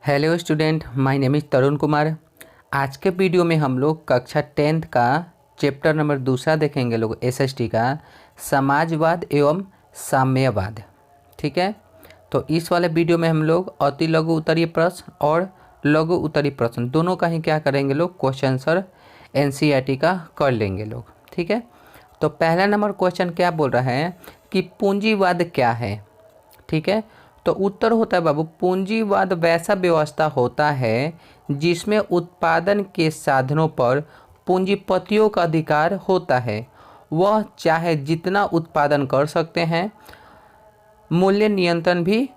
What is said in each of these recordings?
Hello student, my name is Tarun Kumar. आज के video में हम लोग कक्षा 10th का चैप्टर नंबर 2 देखेंगे लोग एसएसटी का समाजवाद एवं साम्यवाद। ठीक है, तो इस वाले वीडियो में हम लोग अति लघु उत्तरीय प्रश्न और लघु उत्तरीय प्रश्न दोनों का ही क्या करेंगे लोग क्वेश्चन आंसर एनसीईआरटी का कर लेंगे लोग। ठीक है, तो पहला नंबर क्वेश्चन क्या बोल रहा है कि पूंजीवाद क्या है। ठीक है, तो उत्तर होता है बाबू, पूंजीवाद वैसा व्यवस्था होता है जिसमें उत्पादन के साधनों पर पूंजीपतियों का अधिकार होता है। वह चाहे जितना उत्पादन कर सकते हैं। मूल्य नियंत्रण भी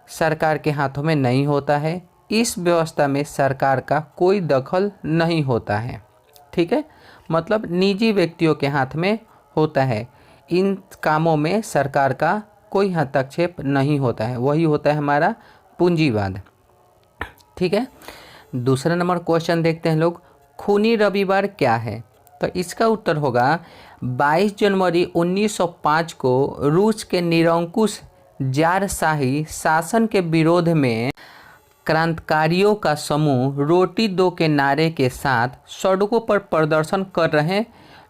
सरकार के हाथों में नहीं होता है। इस व्यवस्था में सरकार का कोई दखल नहीं होता है। ठीक है, मतलब निजी व्यक्तियों के हाथ में होता है। इन कामों में सरकार का कोई हस्तक्षेप नहीं होता है, वही होता है हमारा पूंजीवाद। ठीक है, दूसरा नंबर क्वेश्चन देखते हैं लोग, खूनी रविवार क्या है। तो इसका उत्तर होगा 22 जनवरी 1905 को रूस के निरंकुश जारशाही शासन के विरोध में क्रांतिकारियों का समूह रोटी दो के नारे के साथ सड़कों पर प्रदर्शन कर रहे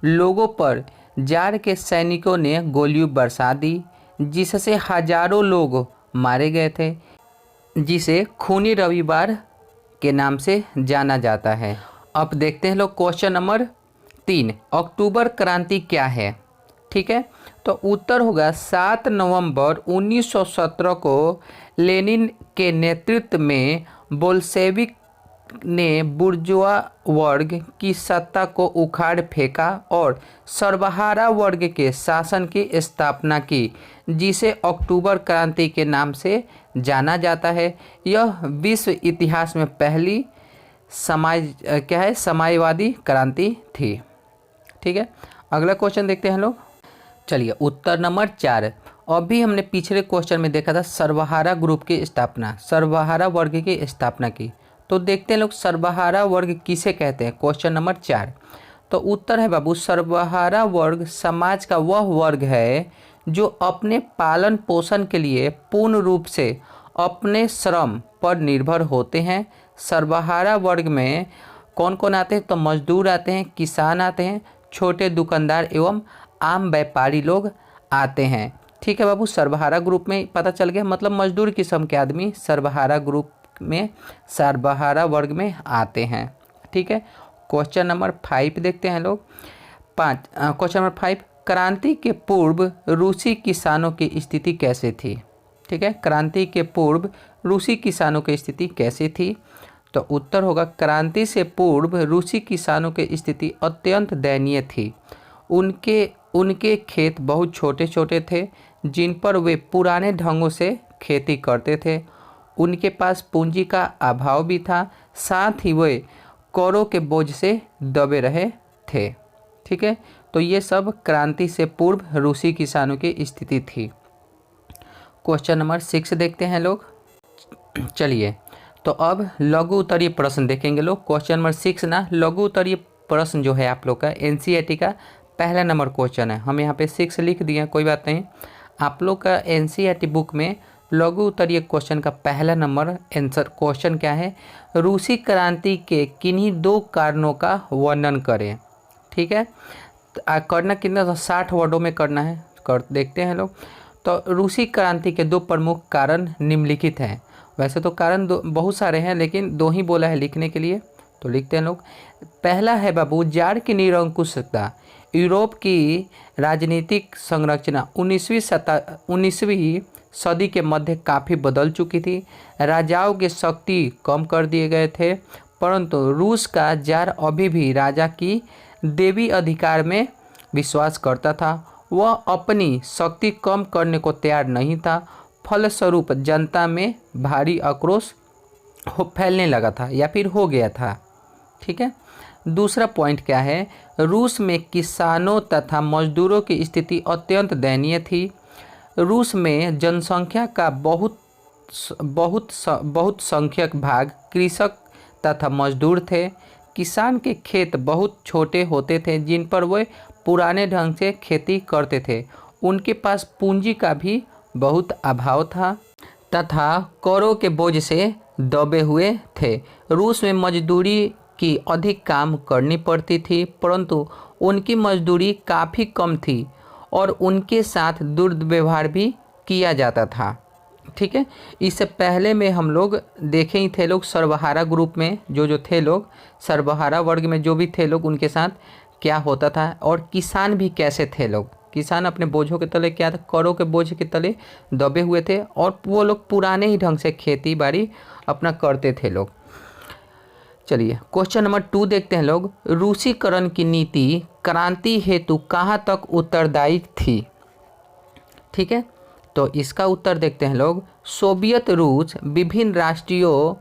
लोगों पर जार के सैनिकों ने गोलियां बरसा दी, जिससे हजारों लोग मारे गए थे, जिसे खूनी रविवार के नाम से जाना जाता है। अब देखते हैं लोग क्वेश्चन नंबर 3, अक्टूबर क्रांति क्या है। ठीक है, तो उत्तर होगा 7 नवंबर 1917 को लेनिन के नेतृत्व में बोल्शेविक ने बुर्जुआ वर्ग की सत्ता को उखाड़ फेंका और सर्वहारा वर्ग के शासन की स्थापना की, जिसे अक्टूबर क्रांति के नाम से जाना जाता है। यह विश्व इतिहास में पहली समाजवादी क्रांति थी। ठीक है, अगला क्वेश्चन देखते हैं लोग। चलिए, उत्तर नंबर 4, अभी हमने पिछले क्वेश्चन में देखा था सर्वहारा ग्रुप की स्थापना, सर्वहारा वर्ग की स्थापना की। तो देखते हैं लोग सर्वहारा वर्ग किसे कहते हैं। क्वेश्चन नंबर 4, तो उत्तर है बाबू, सर्वहारा वर्ग समाज का वह वर्ग है जो अपने पालन पोषण के लिए पूर्ण रूप से अपने श्रम पर निर्भर होते हैं। सर्वहारा वर्ग में कौन कौन आते हैं, तो मजदूर आते हैं, किसान आते हैं, छोटे दुकानदार एवं आम व्यापारी लोग आते हैं। ठीक है बाबू, सर्वहारा ग्रुप में पता चल गया, मतलब मजदूर किस्म के आदमी सर्वहारा ग्रुप में सर्वहारा वर्ग में आते हैं। ठीक है, क्वेश्चन नंबर 5 देखते हैं लोग। क्वेश्चन नंबर 5, क्रांति के पूर्व रूसी किसानों की स्थिति कैसे थी। ठीक है, क्रांति के पूर्व रूसी किसानों की स्थिति कैसे थी। तो उत्तर होगा, क्रांति से पूर्व रूसी किसानों की स्थिति अत्यंत दयनीय थी। उनके खेत बहुत छोटे छोटे थे, जिन पर वे पुराने ढंगों से खेती करते थे। उनके पास पूंजी का अभाव भी था, साथ ही वे करों के बोझ से दबे रहे थे। ठीक है, तो ये सब क्रांति से पूर्व रूसी किसानों की स्थिति थी। क्वेश्चन नंबर 6 देखते हैं लोग। चलिए, तो अब लघु उत्तरीय प्रश्न देखेंगे लोग। क्वेश्चन नंबर 6 ना, लघु उत्तरीय प्रश्न जो है आप लोग का एनसीईआरटी का पहला नंबर क्वेश्चन है। हम यहाँ पे 6 लिख दिए हैं, कोई बात नहीं। आप लोग का एनसीईआरटी बुक में लघु उत्तरीय क्वेश्चन का पहला नंबर आंसर क्वेश्चन क्या है, रूसी क्रांति के किन्हीं 2 कारणों का वर्णन करें। ठीक है, करना कितना, तो 60 वर्डों में करना है। देखते हैं लोग। तो रूसी क्रांति के 2 प्रमुख कारण निम्नलिखित हैं। वैसे तो कारण बहुत सारे हैं, लेकिन 2 ही बोला है लिखने के लिए, तो लिखते हैं लोग। पहला है बाबू, जार की निरंकुशता। यूरोप की राजनीतिक संरचना 19वीं सदी के मध्य काफ़ी बदल चुकी थी। राजाओं की शक्ति कम कर दिए गए थे, परंतु रूस का जार अभी भी राजा की देवी अधिकार में विश्वास करता था। वह अपनी शक्ति कम करने को तैयार नहीं था। फलस्वरूप जनता में भारी आक्रोश फैलने लगा था या फिर हो गया था। ठीक है, दूसरा पॉइंट क्या है, रूस में किसानों तथा मजदूरों की स्थिति अत्यंत दयनीय थी। रूस में जनसंख्या का बहुत संख्यक भाग कृषक तथा मजदूर थे। किसान के खेत बहुत छोटे होते थे, जिन पर वे पुराने ढंग से खेती करते थे। उनके पास पूंजी का भी बहुत अभाव था तथा करों के बोझ से दबे हुए थे। रूस में मजदूरी की अधिक काम करनी पड़ती थी, परंतु उनकी मजदूरी काफ़ी कम थी और उनके साथ दुर्व्यवहार भी किया जाता था। ठीक है, इससे पहले में हम लोग देखे ही थे लोग सर्वहारा ग्रुप में जो थे लोग, सर्वहारा वर्ग में जो भी थे लोग, उनके साथ क्या होता था और किसान भी कैसे थे लोग। किसान अपने बोझों के तले क्या था, करों के बोझ के तले दबे हुए थे और वो लोग पुराने ही ढंग से खेती बाड़ी अपना करते थे लोग। चलिए क्वेश्चन नंबर 2 देखते हैं लोग। रूसीकरण की नीति क्रांति हेतु कहाँ तक उत्तरदायी थी? ठीक है, तो इसका उत्तर देखते हैं लोग। सोवियत रूस विभिन्न राष्ट्रीयों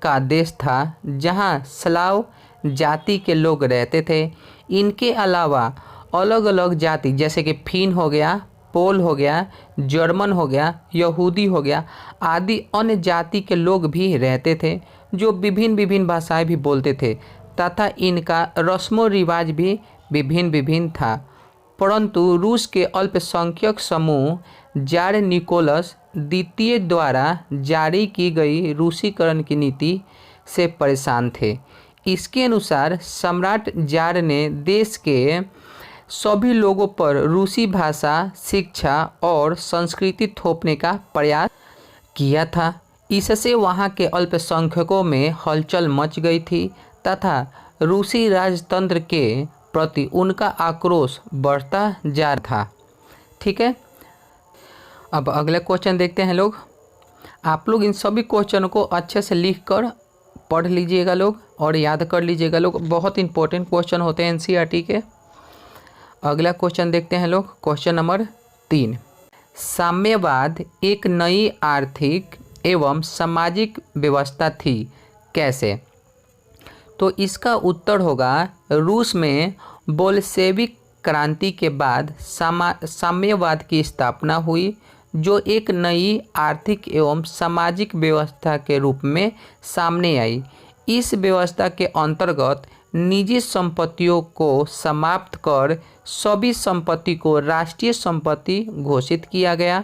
का देश था जहां स्लाव जाति के लोग रहते थे। इनके अलावा अलग अलग जाति जैसे कि फिन हो गया, पोल हो गया, जर्मन हो गया, यहूदी हो गया आदि अन्य जाति के लोग भी रहते थे जो विभिन्न विभिन्न भाषाएं भी बोलते थे तथा इनका रस्मों रिवाज भी विभिन्न विभिन्न था। परंतु रूस के अल्पसंख्यक समूह जार निकोलस द्वितीय द्वारा जारी की गई रूसीकरण की नीति से परेशान थे। इसके अनुसार सम्राट जार ने देश के सभी लोगों पर रूसी भाषा, शिक्षा और संस्कृति थोपने का प्रयास किया था। इससे वहाँ के अल्पसंख्यकों में हलचल मच गई थी तथा रूसी राजतंत्र के प्रति उनका आक्रोश बढ़ता जा रहा था। ठीक है, अब अगले क्वेश्चन देखते हैं लोग। आप लोग इन सभी क्वेश्चनों को अच्छे से लिख कर पढ़ लीजिएगा लोग और याद कर लीजिएगा लोग, बहुत इंपॉर्टेंट क्वेश्चन होते हैं एनसीईआरटी के। अगला क्वेश्चन देखते हैं लोग, क्वेश्चन नंबर 3। साम्यवाद एक नई आर्थिक एवं सामाजिक व्यवस्था थी, कैसे? तो इसका उत्तर होगा रूस में बोल्शेविक क्रांति के बाद साम्यवाद की स्थापना हुई जो एक नई आर्थिक एवं सामाजिक व्यवस्था के रूप में सामने आई। इस व्यवस्था के अंतर्गत निजी संपत्तियों को समाप्त कर सभी संपत्ति को राष्ट्रीय संपत्ति घोषित किया गया।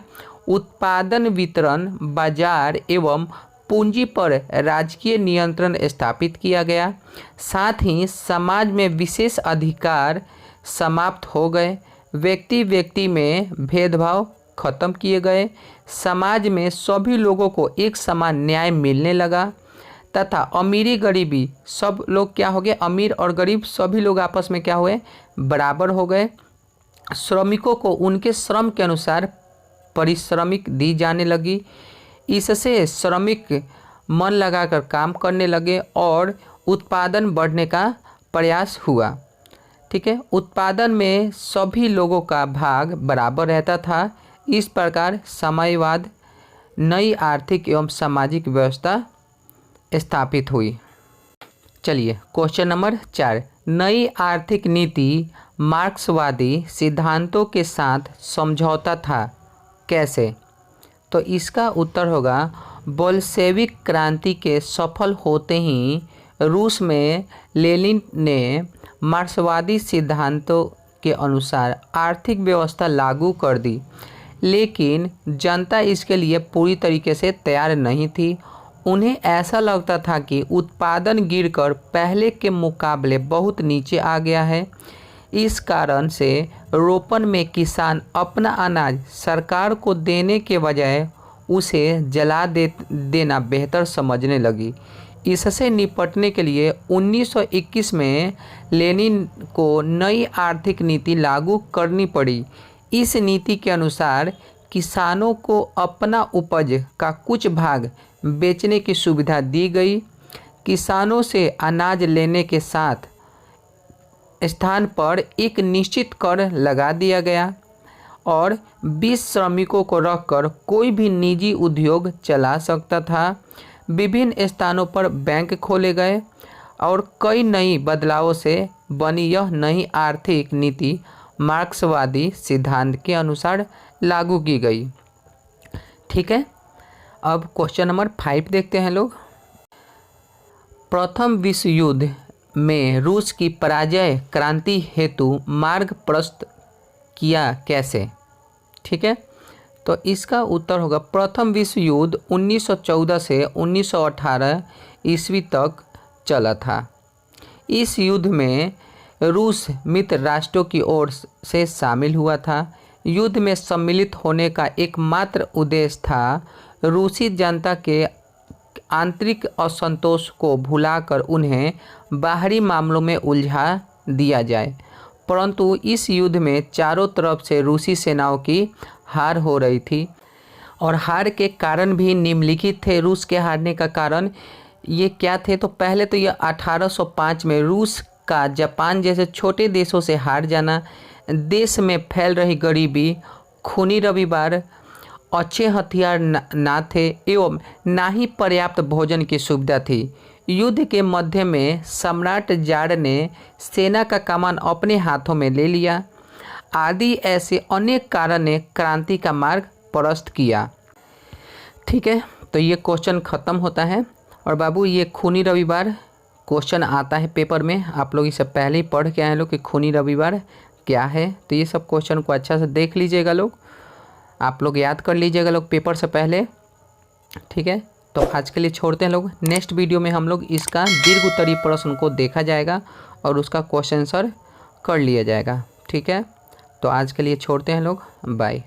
उत्पादन, वितरण, बाजार एवं पूंजी पर राजकीय नियंत्रण स्थापित किया गया। साथ ही समाज में विशेष अधिकार समाप्त हो गए। व्यक्ति व्यक्ति में भेदभाव खत्म किए गए। समाज में सभी लोगों को एक समान न्याय मिलने लगा तथा अमीरी गरीबी सब लोग क्या हो गए, अमीर और गरीब सभी लोग आपस में क्या हुए, बराबर हो गए। श्रमिकों को उनके श्रम के अनुसार पारिश्रमिक दी जाने लगी। इससे श्रमिक मन लगाकर काम करने लगे और उत्पादन बढ़ने का प्रयास हुआ। ठीक है, उत्पादन में सभी लोगों का भाग बराबर रहता था। इस प्रकार साम्यवाद नई आर्थिक एवं सामाजिक व्यवस्था स्थापित हुई। चलिए क्वेश्चन नंबर 4। नई आर्थिक नीति मार्क्सवादी सिद्धांतों के साथ समझौता था, कैसे? तो इसका उत्तर होगा बोल्शेविक क्रांति के सफल होते ही रूस में लेनिन ने मार्क्सवादी सिद्धांतों के अनुसार आर्थिक व्यवस्था लागू कर दी, लेकिन जनता इसके लिए पूरी तरीके से तैयार नहीं थी। उन्हें ऐसा लगता था कि उत्पादन गिरकर पहले के मुकाबले बहुत नीचे आ गया है। इस कारण से रोपन में किसान अपना अनाज सरकार को देने के बजाय उसे जला देना बेहतर समझने लगी। इससे निपटने के लिए 1921 में लेनिन को नई आर्थिक नीति लागू करनी पड़ी। इस नीति के अनुसार किसानों को अपना उपज का कुछ भाग बेचने की सुविधा दी गई। किसानों से अनाज लेने के साथ स्थान पर एक निश्चित कर लगा दिया गया और 20 श्रमिकों को रखकर कोई भी निजी उद्योग चला सकता था। विभिन्न स्थानों पर बैंक खोले गए और कई नई बदलावों से बनी यह नई आर्थिक नीति मार्क्सवादी सिद्धांत के अनुसार लागू की गई। ठीक है, अब क्वेश्चन नंबर 5 देखते हैं लोग। प्रथम विश्व युद्ध में रूस की पराजय क्रांति हेतु मार्ग प्रशस्त किया, कैसे? ठीक है, तो इसका उत्तर होगा प्रथम विश्व युद्ध 1914 से 1918 ईस्वी तक चला था। इस युद्ध में रूस मित्र राष्ट्रों की ओर से शामिल हुआ था। युद्ध में सम्मिलित होने का एकमात्र उद्देश्य था रूसी जनता के आंतरिक असंतोष को भुलाकर उन्हें बाहरी मामलों में उलझा दिया जाए। परंतु इस युद्ध में चारों तरफ से रूसी सेनाओं की हार हो रही थी और हार के कारण भी निम्नलिखित थे। रूस के हारने का कारण ये क्या थे? तो पहले तो ये 1805 में रूस का जापान जैसे छोटे देशों से हार जाना, देश में फैल रही गरीबी, खूनी रविवार, अच्छे हथियार ना थे एवं ना ही पर्याप्त भोजन की सुविधा थी। युद्ध के मध्य में सम्राट जार ने सेना का कमान अपने हाथों में ले लिया आदि ऐसे अनेक कारण ने क्रांति का मार्ग प्रशस्त किया। ठीक है, तो ये क्वेश्चन ख़त्म होता है। और बाबू ये खूनी रविवार क्वेश्चन आता है पेपर में, आप लोग इससे पहले ही पढ़ के आए लोग कि खूनी रविवार क्या है। तो ये सब क्वेश्चन को अच्छा से देख लीजिएगा लोग, आप लोग याद कर लीजिएगा लोग पेपर से पहले। ठीक है, तो आज के लिए छोड़ते हैं लोग। नेक्स्ट वीडियो में हम लोग इसका दीर्घ उत्तरीय प्रश्न को देखा जाएगा और उसका क्वेश्चन आंसर कर लिया जाएगा। ठीक है, तो आज के लिए छोड़ते हैं लोग, बाय।